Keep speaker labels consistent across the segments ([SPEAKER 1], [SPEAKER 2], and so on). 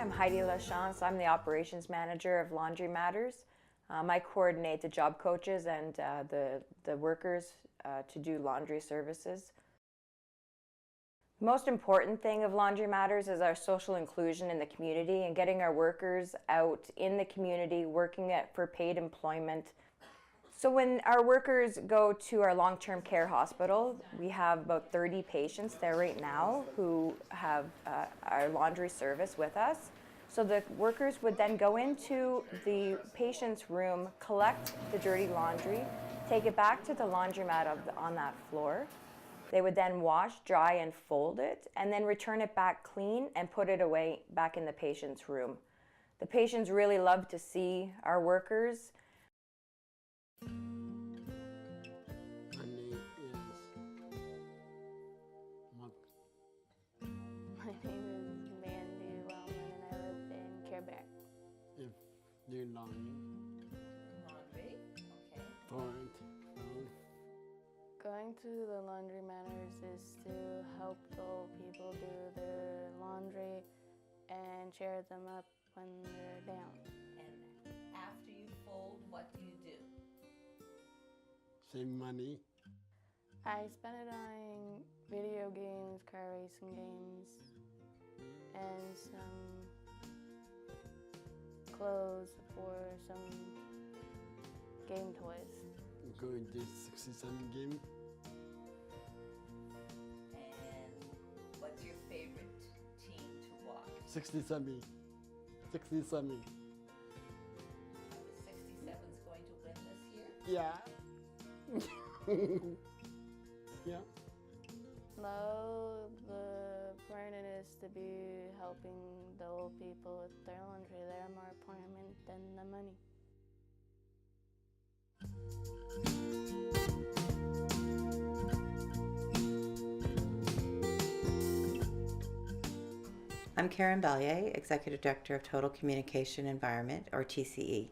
[SPEAKER 1] I'm Heidi Lachance. I'm the operations manager of Laundry Matters. I coordinate the job coaches and the workers to do laundry services. The most important thing of Laundry Matters is our social inclusion in the community and getting our workers out in the community working for paid employment. So when our workers go to our long-term care hospital, we have about 30 patients there right now who have our laundry service with us. So the workers would then go into the patient's room, collect the dirty laundry, take it back to the laundromat on that floor. They would then wash, dry, and fold it, and then return it back clean and put it away back in the patient's room. The patients really love to see our workers.
[SPEAKER 2] Laundry? Okay.
[SPEAKER 3] Going to the Laundry Matters is to help the old people do their laundry and cheer them up when they're down.
[SPEAKER 2] And after you fold, what do you do?
[SPEAKER 4] Save money.
[SPEAKER 3] I spend it on video games, car racing games, and some clothes for some game toys.
[SPEAKER 4] Going to 67 game.
[SPEAKER 2] And what's your favorite team to watch?
[SPEAKER 4] 67. 67.
[SPEAKER 2] The 67's going to win this year?
[SPEAKER 4] Yeah. Yeah.
[SPEAKER 3] No, the point is to be helping the old people with their laundry. They're more important than the money.
[SPEAKER 5] I'm Karen Bellier, Executive Director of Total Communication Environment, or TCE.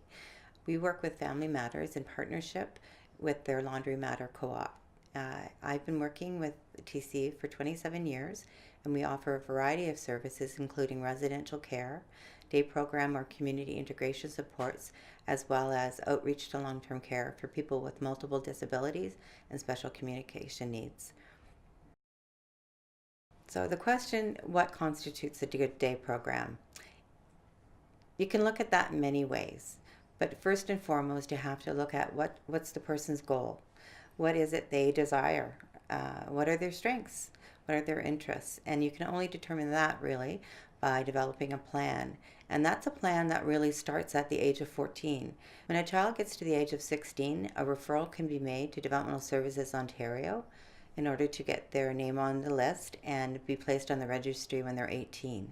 [SPEAKER 5] We work with Family Matters in partnership with their Laundry Matter Co-op. I've been working with TCE for 27 years, and we offer a variety of services including residential care, day program or community integration supports, as well as outreach to long-term care for people with multiple disabilities and special communication needs. So the question, what constitutes a good day program? You can look at that in many ways, but first and foremost you have to look at what's the person's goal. What is it they desire? What are their strengths? What are their interests? And you can only determine that really by developing a plan. And that's a plan that really starts at the age of 14. When a child gets to the age of 16, a referral can be made to Developmental Services Ontario in order to get their name on the list and be placed on the registry when they're 18.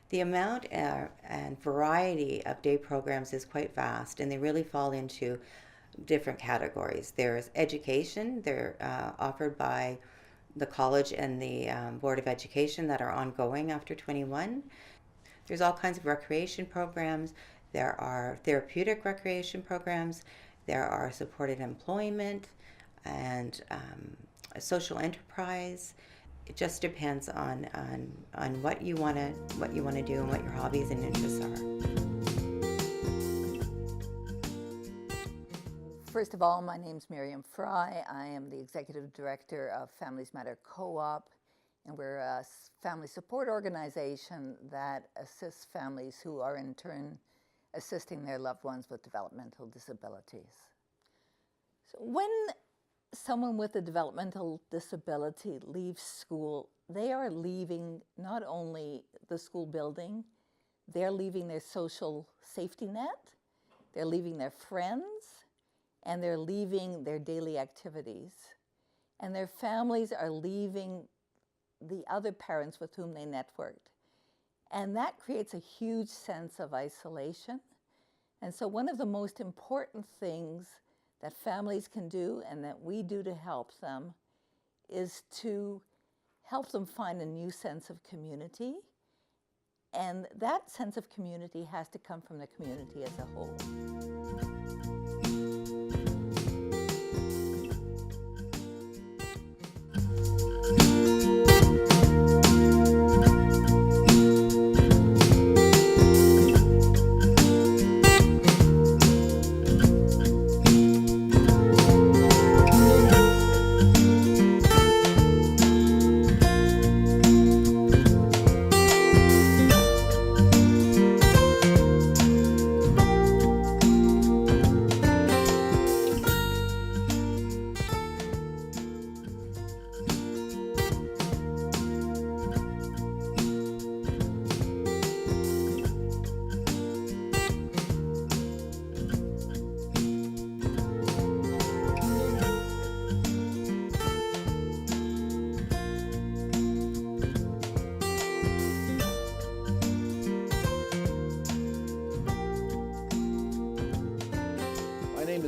[SPEAKER 5] The amount and variety of day programs is quite vast, and they really fall into different categories. There's education, they're offered by the college and the Board of Education that are ongoing after 21. There's all kinds of recreation programs. There are therapeutic recreation programs. There are supported employment and social enterprise. It just depends on what you want to do and what your hobbies and interests are.
[SPEAKER 6] First of all, my name's Miriam Fry. I am the Executive Director of Families Matter Co-op, and we're a family support organization that assists families who are in turn assisting their loved ones with developmental disabilities. So when someone with a developmental disability leaves school, they are leaving not only the school building, they're leaving their social safety net, they're leaving their friends, and they're leaving their daily activities. And their families are leaving the other parents with whom they networked. And that creates a huge sense of isolation. And so one of the most important things that families can do and that we do to help them is to help them find a new sense of community. And that sense of community has to come from the community as a whole.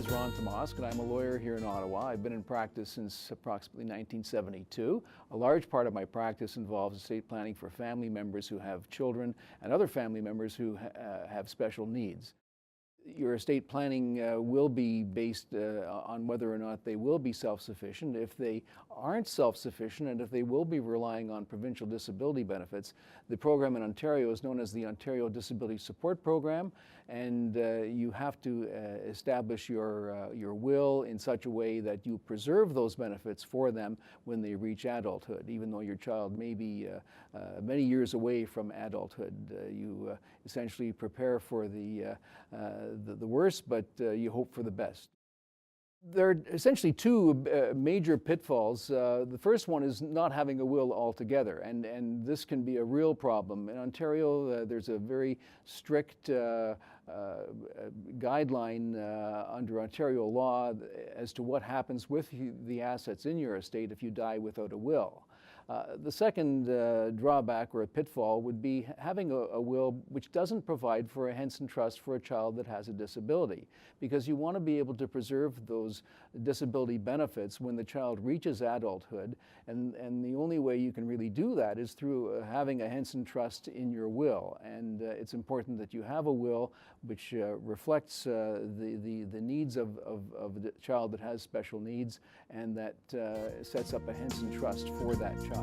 [SPEAKER 7] is Ron Tomask, and I'm a lawyer here in Ottawa. I've been in practice since approximately 1972. A large part of my practice involves estate planning for family members who have children and other family members who have special needs. Your estate planning will be based on whether or not they will be self-sufficient. If they aren't self-sufficient and if they will be relying on provincial disability benefits, the program in Ontario is known as the Ontario Disability Support Program, and you have to establish your will in such a way that you preserve those benefits for them when they reach adulthood. Even though your child may be many years away from adulthood, you essentially prepare for the worst, but you hope for the best. There are essentially two major pitfalls. The first one is not having a will altogether, and this can be a real problem. In Ontario, there's a very strict guideline under Ontario law as to what happens with the assets in your estate if you die without a will. The second drawback or a pitfall would be having a will which doesn't provide for a Henson Trust for a child that has a disability, because you want to be able to preserve those disability benefits when the child reaches adulthood, and the only way you can really do that is through having a Henson Trust in your will. And it's important that you have a will which reflects the needs of the child that has special needs, and that sets up a Henson Trust for that child.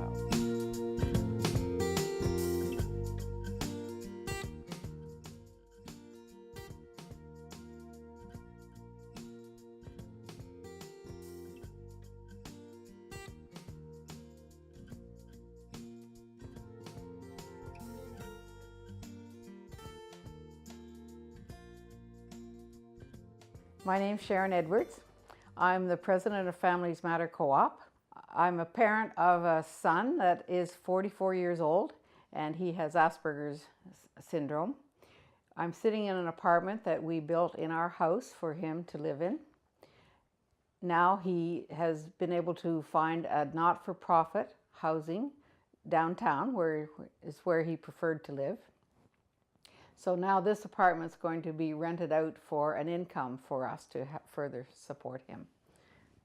[SPEAKER 8] My name's Sharon Edwards. I'm the president of Families Matter Co-op. I'm a parent of a son that is 44 years old, and he has Asperger's syndrome. I'm sitting in an apartment that we built in our house for him to live in. Now he has been able to find a not-for-profit housing downtown, where he preferred to live. So now this apartment's going to be rented out for an income for us to further support him.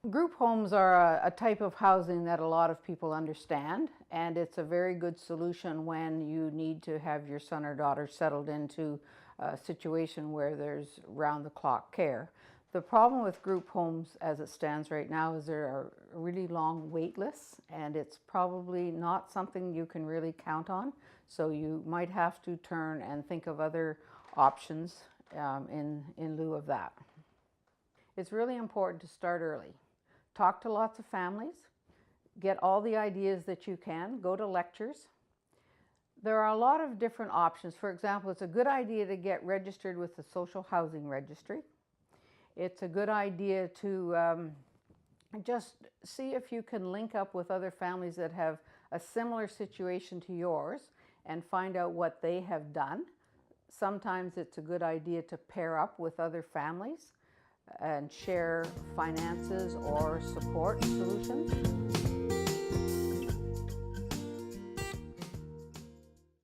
[SPEAKER 8] Group homes are a type of housing that a lot of people understand, and it's a very good solution when you need to have your son or daughter settled into a situation where there's round-the-clock care. The problem with group homes as it stands right now is there are really long wait lists, and it's probably not something you can really count on. So you might have to turn and think of other options in lieu of that. It's really important to start early. Talk to lots of families, get all the ideas that you can, go to lectures. There are a lot of different options. For example, it's a good idea to get registered with the Social Housing Registry. It's a good idea to just see if you can link up with other families that have a similar situation to yours and find out what they have done. Sometimes it's a good idea to pair up with other families and share finances or support solutions.